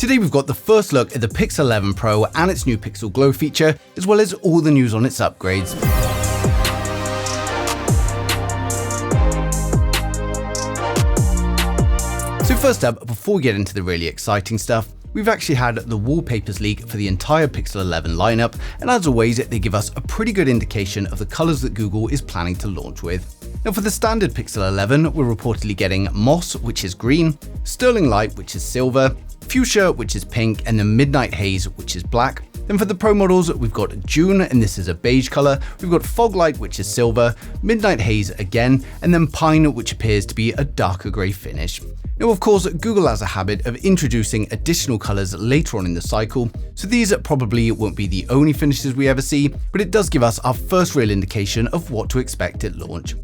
Today we've got the first look at the Pixel 11 Pro and its new Pixel Glow feature, as well as all the news on its upgrades. So first up, before we get into the really exciting stuff, we've actually had the wallpapers leak for the entire Pixel 11 lineup, and as always, they give us a pretty good indication of the colors that Google is planning to launch with. Now for the standard Pixel 11, we're reportedly getting Moss, which is green, Sterling Light, which is silver, Fuchsia, which is pink, and then Midnight Haze, which is black. Then for the Pro models, we've got June, and this is a beige color, we've got Fog Light, which is silver, Midnight Haze again, and then Pine, which appears to be a darker grey finish. Now of course, Google has a habit of introducing additional colors later on in the cycle, so these probably won't be the only finishes we ever see, but it does give us our first real indication of what to expect at launch.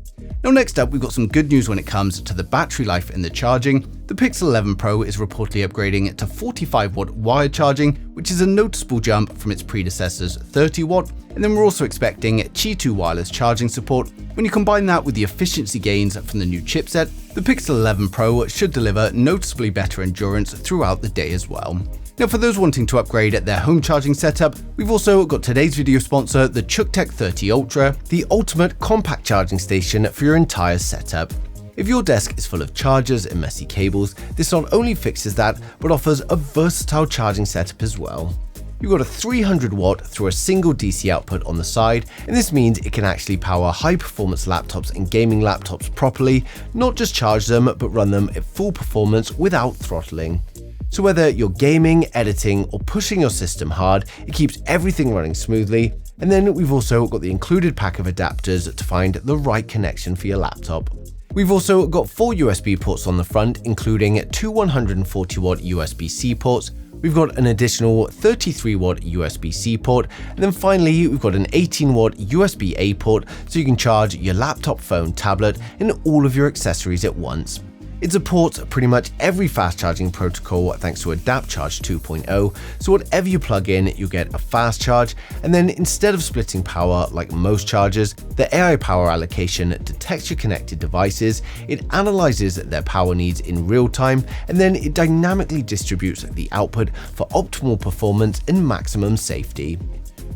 Now next up, we've got some good news when it comes to the battery life and the charging. The Pixel 11 Pro is reportedly upgrading to 45-watt wired charging, which is a noticeable jump from its predecessor's 30-watt, and then we're also expecting Qi 2 wireless charging support. When you combine that with the efficiency gains from the new chipset, the Pixel 11 Pro should deliver noticeably better endurance throughout the day as well. Now for those wanting to upgrade their home charging setup, we've also got today's video sponsor, the CUKTECH 30 Ultra, the ultimate compact charging station for your entire setup. If your desk is full of chargers and messy cables, this not only fixes that, but offers a versatile charging setup as well. You've got a 300 watt through a single DC output on the side, and this means it can actually power high-performance laptops and gaming laptops properly, not just charge them, but run them at full performance without throttling. So whether you're gaming, editing, or pushing your system hard, it keeps everything running smoothly. And then we've also got the included pack of adapters to find the right connection for your laptop. We've also got 4 USB ports on the front, including 2 140-watt USB-C ports. We've got an additional 33-watt USB-C port, and then finally we've got an 18-watt USB-A port so you can charge your laptop, phone, tablet, and all of your accessories at once. It supports pretty much every fast charging protocol thanks to Adapt Charge 2.0, so whatever you plug in, you get a fast charge, and then instead of splitting power like most chargers, the AI power allocation detects your connected devices, it analyzes their power needs in real time, and then it dynamically distributes the output for optimal performance and maximum safety.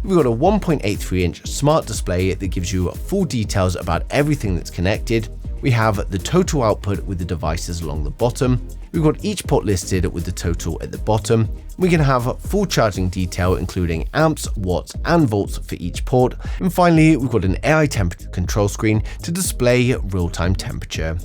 We've got a 1.83-inch smart display that gives you full details about everything that's connected. We have the total output with the devices along the bottom. We've got each port listed with the total at the bottom. We can have full charging detail including amps, watts, and volts for each port. And finally, we've got an AI temperature control screen to display real-time temperature.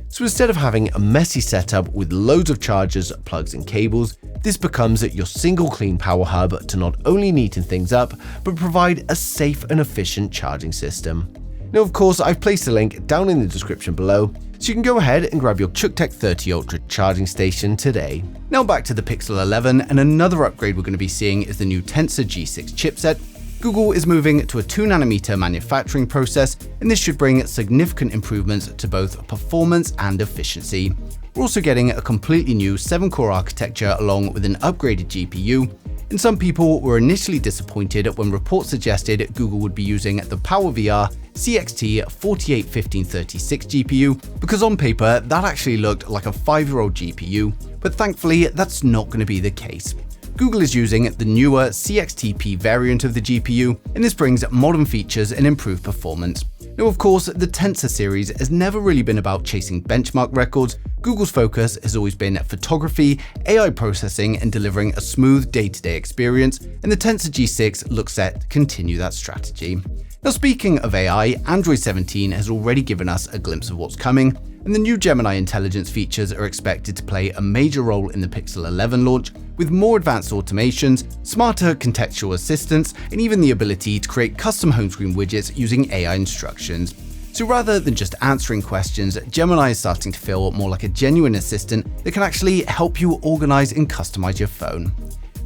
So instead of having a messy setup with loads of chargers, plugs, and cables, this becomes your single clean power hub to not only neaten things up, but provide a safe and efficient charging system. Now of course, I've placed a link down in the description below, so you can go ahead and grab your CUKTECH 30 Ultra charging station today. Now back to the Pixel 11, and another upgrade we're going to be seeing is the new Tensor G6 chipset. Google is moving to a 2nm manufacturing process, and this should bring significant improvements to both performance and efficiency. We're also getting a completely new 7-core architecture along with an upgraded GPU. And some people were initially disappointed when reports suggested Google would be using the PowerVR CXT 481536 GPU, because on paper that actually looked like a 5-year-old GPU, but thankfully that's not going to be the case. Google is using the newer CXTP variant of the GPU, and this brings modern features and improved performance. Now of course, the Tensor series has never really been about chasing benchmark records. Google's focus has always been photography, AI processing, and delivering a smooth day-to-day experience, and the Tensor G6 looks set to continue that strategy. Now speaking of AI, Android 17 has already given us a glimpse of what's coming, and the new Gemini intelligence features are expected to play a major role in the Pixel 11 launch, with more advanced automations, smarter contextual assistance, and even the ability to create custom home screen widgets using AI instructions. So rather than just answering questions, Gemini is starting to feel more like a genuine assistant that can actually help you organize and customize your phone.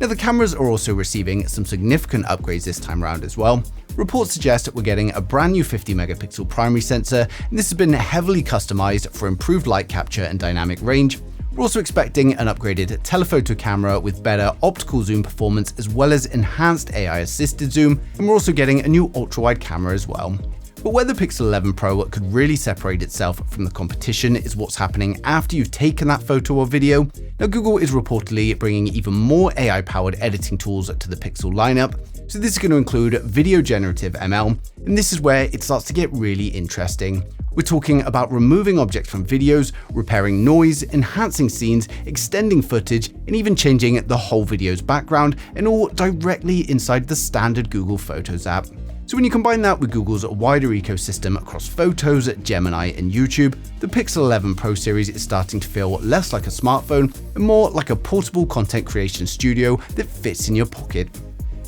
Now the cameras are also receiving some significant upgrades this time around as well. Reports suggest we're getting a brand new 50-megapixel primary sensor, and this has been heavily customized for improved light capture and dynamic range. We're also expecting an upgraded telephoto camera with better optical zoom performance as well as enhanced AI-assisted zoom, and we're also getting a new ultra-wide camera as well. But where the Pixel 11 Pro could really separate itself from the competition is what's happening after you've taken that photo or video. Now, Google is reportedly bringing even more AI-powered editing tools to the Pixel lineup. So this is going to include video generative ML, and this is where it starts to get really interesting. We're talking about removing objects from videos, repairing noise, enhancing scenes, extending footage, and even changing the whole video's background, and all directly inside the standard Google Photos app. So when you combine that with Google's wider ecosystem across Photos, Gemini, and YouTube, the Pixel 11 Pro series is starting to feel less like a smartphone and more like a portable content creation studio that fits in your pocket.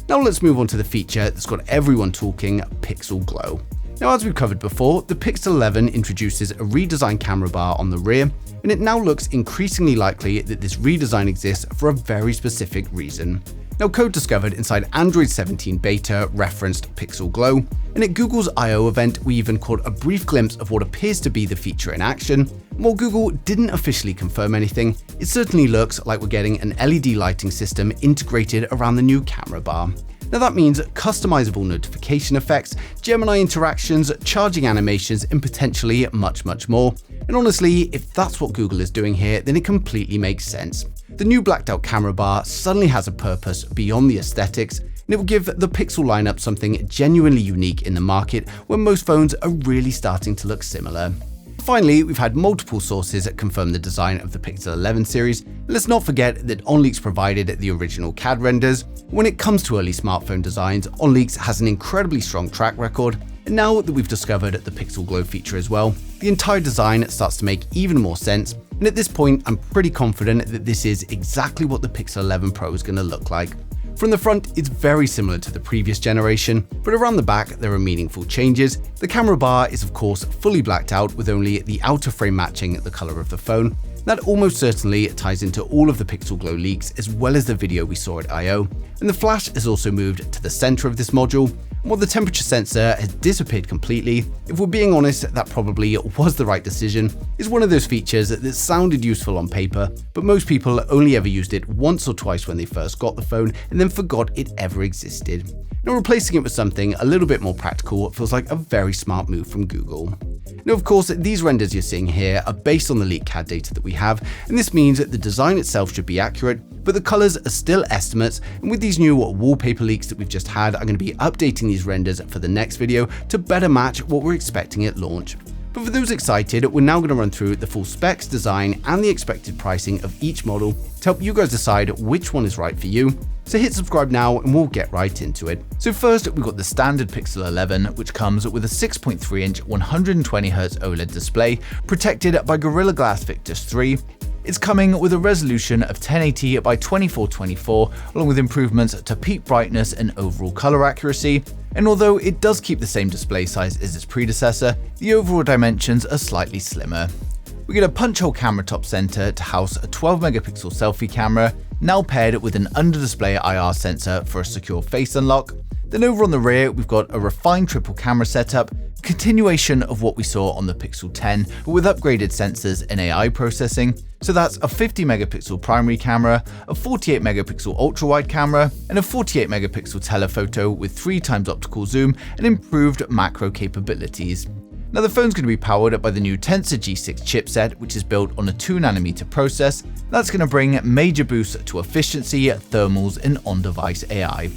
Now let's move on to the feature that's got everyone talking, Pixel Glow. Now, as we've covered before, the Pixel 11 introduces a redesigned camera bar on the rear, and it now looks increasingly likely that this redesign exists for a very specific reason. Now, code discovered inside Android 17 beta referenced Pixel Glow, and at Google's I/O event, we even caught a brief glimpse of what appears to be the feature in action. While Google didn't officially confirm anything, it certainly looks like we're getting an LED lighting system integrated around the new camera bar. Now that means customizable notification effects, Gemini interactions, charging animations, and potentially much more. And honestly, if that's what Google is doing here, then it completely makes sense. The new blacked out camera bar suddenly has a purpose beyond the aesthetics, and it will give the Pixel lineup something genuinely unique in the market where most phones are really starting to look similar. Finally, we've had multiple sources confirm the design of the Pixel 11 series. Let's not forget that OnLeaks provided the original CAD renders. When it comes to early smartphone designs, OnLeaks has an incredibly strong track record, and now that we've discovered the Pixel Glow feature as well, the entire design starts to make even more sense, and at this point I'm pretty confident that this is exactly what the Pixel 11 Pro is going to look like. From the front, it's very similar to the previous generation, but around the back there are meaningful changes. The camera bar is of course fully blacked out with only the outer frame matching the color of the phone. That almost certainly ties into all of the Pixel Glow leaks as well as the video we saw at I/O. And the flash is also moved to the center of this module. While the temperature sensor has disappeared completely, if we're being honest, that probably was the right decision. It's one of those features that sounded useful on paper, but most people only ever used it once or twice when they first got the phone and then forgot it ever existed. Now, replacing it with something a little bit more practical feels like a very smart move from Google. Now, of course, these renders you're seeing here are based on the leaked CAD data that we have, and this means that the design itself should be accurate, but the colors are still estimates, and with these new wallpaper leaks that we've just had, I'm going to be updating these renders for the next video to better match what we're expecting at launch. But for those excited, we're now going to run through the full specs, design, and the expected pricing of each model to help you guys decide which one is right for you. So hit subscribe now and we'll get right into it. So first, we've got the standard Pixel 11, which comes with a 6.3-inch 120Hz OLED display protected by Gorilla Glass Victus 3. It's coming with a resolution of 1080 by 2424, along with improvements to peak brightness and overall color accuracy. And although it does keep the same display size as its predecessor, the overall dimensions are slightly slimmer. We get a punch hole camera top center to house a 12-megapixel selfie camera, now paired with an under-display IR sensor for a secure face unlock. Then over on the rear, we've got a refined triple camera setup, continuation of what we saw on the Pixel 10, but with upgraded sensors and AI processing. So that's a 50-megapixel primary camera, a 48-megapixel ultra-wide camera, and a 48-megapixel telephoto with 3x optical zoom and improved macro capabilities. Now, the phone's going to be powered by the new Tensor G6 chipset, which is built on a 2nm process. That's going to bring major boosts to efficiency, thermals, and on-device AI.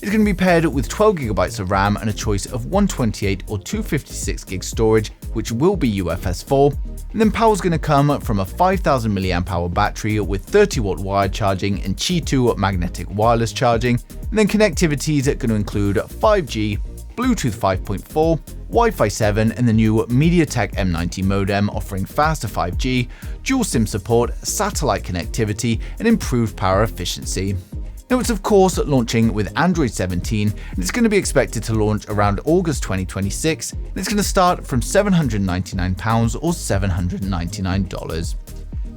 It's going to be paired with 12GB of RAM and a choice of 128 or 256GB storage, which will be UFS 4. And then power's going to come from a 5000 mAh battery with 30W wired charging and Qi 2 magnetic wireless charging. And then connectivity is going to include 5G, Bluetooth 5.4, Wi-Fi 7, and the new MediaTek M90 modem offering faster 5G, dual SIM support, satellite connectivity, and improved power efficiency. Now, it's of course launching with Android 17, and it's going to be expected to launch around August 2026, and it's going to start from £799 or $799.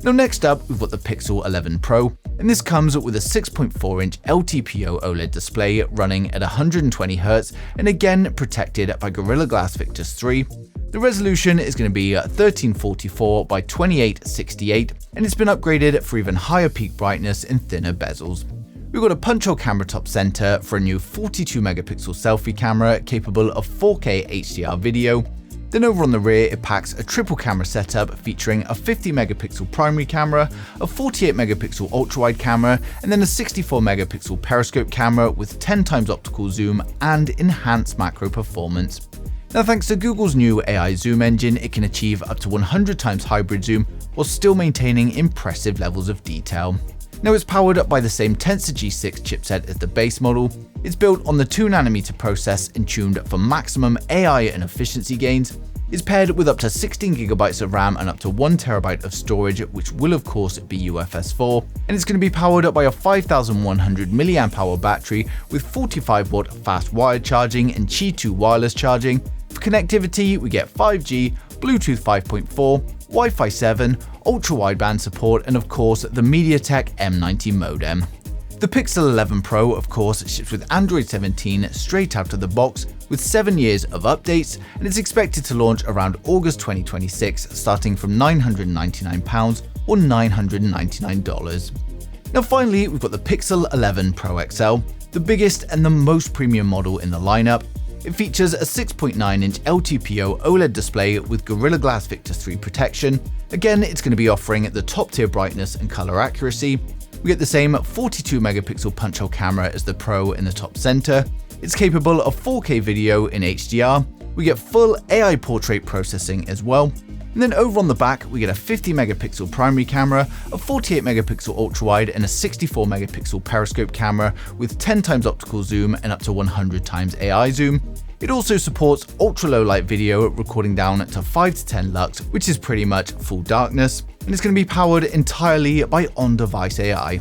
Now, next up, we've got the Pixel 11 Pro, and this comes with a 6.4-inch LTPO OLED display running at 120Hz and again protected by Gorilla Glass Victus 3. The resolution is going to be 1344 by 2868, and it's been upgraded for even higher peak brightness and thinner bezels. We've got a punch-hole camera top center for a new 42 megapixel selfie camera capable of 4K HDR video. Then over on the rear, it packs a triple camera setup featuring a 50 megapixel primary camera, a 48 megapixel ultra-wide camera, and then a 64 megapixel periscope camera with 10 times optical zoom and enhanced macro performance. Now, thanks to Google's new AI zoom engine, it can achieve up to 100 times hybrid zoom while still maintaining impressive levels of detail. Now, it's powered up by the same Tensor G6 chipset as the base model. It's built on the 2nm process and tuned for maximum AI and efficiency gains. It's paired with up to 16GB of RAM and up to 1TB of storage, which will of course be UFS 4, and it's going to be powered up by a 5100 mAh battery with 45W fast wired charging and Qi 2 wireless charging. For connectivity, we get 5G, Bluetooth 5.4, Wi-Fi 7, ultra-wideband support, and of course the MediaTek M90 modem. The Pixel 11 Pro, of course, ships with Android 17 straight out of the box with 7 years of updates, and it's expected to launch around August 2026, starting from £999 or $999. Now finally, we've got the Pixel 11 Pro XL, the biggest and the most premium model in the lineup. It features a 6.9-inch LTPO OLED display with Gorilla Glass Victus 3 protection. Again, it's going to be offering the top-tier brightness and color accuracy. We get the same 42 megapixel punch-hole camera as the Pro in the top center. It's capable of 4K video in HDR. We get full AI portrait processing as well. And then over on the back, we get a 50 megapixel primary camera, a 48 megapixel ultra-wide, and a 64 megapixel periscope camera with 10 times optical zoom and up to 100 times AI zoom. It also supports ultra-low light video, recording down to 5 to 10 lux, which is pretty much full darkness, and it's going to be powered entirely by on-device AI.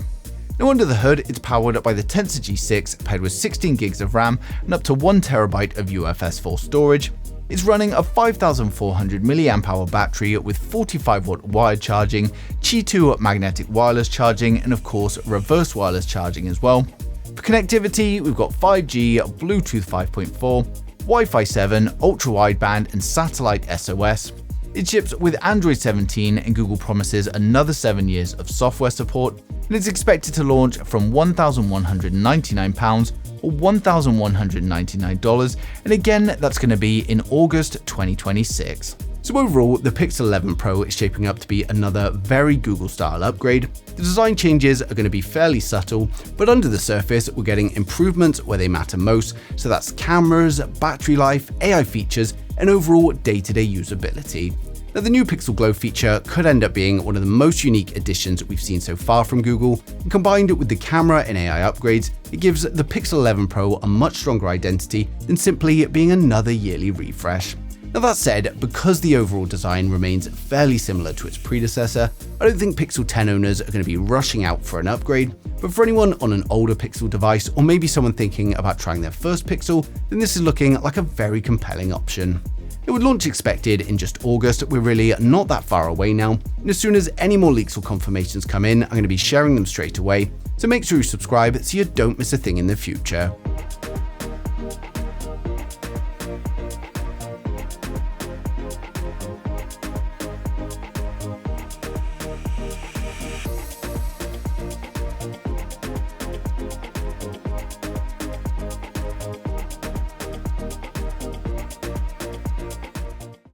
Now under the hood, it's powered by the Tensor G6, paired with 16GB of RAM and up to 1TB of UFS 4 storage. It's running a 5400 mAh battery with 45W wired charging, Qi 2 magnetic wireless charging, and of course reverse wireless charging as well. For connectivity, we've got 5G, Bluetooth 5.4, Wi-Fi 7, ultra-wideband, and satellite SOS. It ships with Android 17, and Google promises another 7 years of software support, and it's expected to launch from £1,199 or $1,199, and again, that's going to be in August 2026. So overall, the Pixel 11 Pro is shaping up to be another very Google-style upgrade. The design changes are going to be fairly subtle, but under the surface, we're getting improvements where they matter most, so that's cameras, battery life, AI features, and overall day-to-day usability. Now, the new Pixel Glow feature could end up being one of the most unique additions we've seen so far from Google, and combined with the camera and AI upgrades, it gives the Pixel 11 Pro a much stronger identity than simply being another yearly refresh. Now that said, because the overall design remains fairly similar to its predecessor, I don't think Pixel 10 owners are going to be rushing out for an upgrade, but for anyone on an older Pixel device or maybe someone thinking about trying their first Pixel, then this is looking like a very compelling option. It would launch expected in just August. We're really not that far away now, and as soon as any more leaks or confirmations come in, I'm going to be sharing them straight away, so make sure you subscribe so you don't miss a thing in the future.